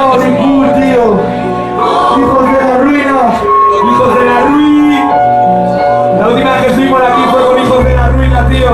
Body cool, tío. Hijos de la ruina. Hijos de la ruina. La última vez que estuvimos aquí fue con hijos de la ruina, tío.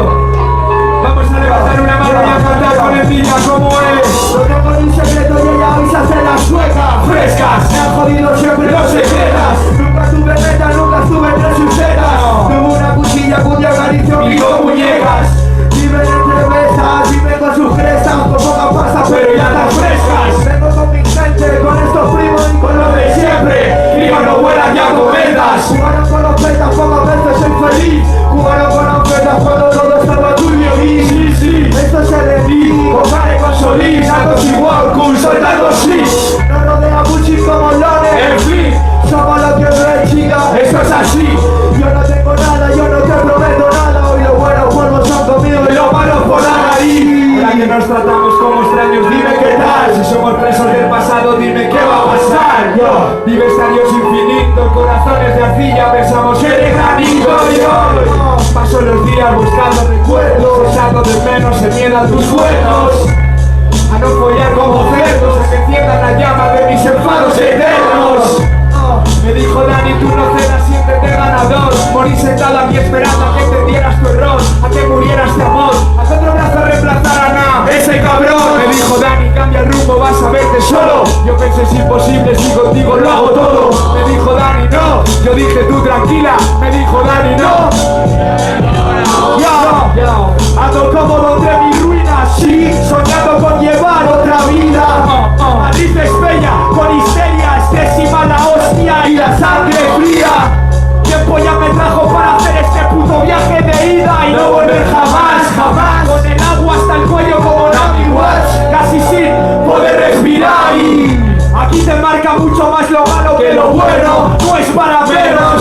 Vamos a levantar una mano y a cantar con el niño como es. Lo tengo en un secreto y ella avisa hacer la sueca. Frescas, Me han jodido siempre no secretas. Nunca tuve meta, nunca estuve entre sus setas. Tuve una cuchilla cuya acarició Y con muñecas, Viven entre mesas, viven con sus crestas, con poca pasta, pero ya tan frescas. Vengo con mi gente, con estos primos y con Lo de siempre, y cuando vuelas ya comentas. Jugaron con los petas, pocas veces soy feliz. Jugaron con los petas cuando todo estaba turbio y Sí, sí, esto es el enemigo. compare con Solís, algo igual, cool, soltando sí. Nos rodea Gucci como En lones. fin, Somos los que ven, chica. esto es así. Yo no tengo nada, yo no te prometo nada. Hoy los buenos polvos son comidos Y lo malo por la nariz. Ahora que nos tratamos como extraños, dime qué tal. Si somos presos del pasado, dime qué va a pasar. Yo, vive este Dios infinito, corazones de arcilla, pensamos que de granito. Y hoy paso los días buscando recuerdos, echando de menos el miedo a tus cuernos. A no follar como cerdos, a que enciendan la llama de mis enfados eternos. Me dijo Dani, tú no cedas, siéntete ganador. Morí sentado aquí esperando a que entendieras tu error, a que murieras de amor, a que otro brazo reemplazara a ese cabrón. Me dijo Dani, cambia el rumbo, vas a verte solo. Yo pensé es imposible, si contigo lo hago todo. Me dijo Dani, no, yo dije tú tranquila. Me dijo Dani, no. Yo, ando cómodo entre mis ruinas, sí, soñando con llevar otra vida. Madrid Espeña, con histeria, estrés y mala hostia y la sangre fría. Tiempo ya me trajo para hacer este puto viaje de ida y no volver jamás, jamás. Con el agua hasta el cuello como Nami Watch, casi sin poder respirar. Y aquí te marca mucho más lo malo que lo bueno. No es para menos.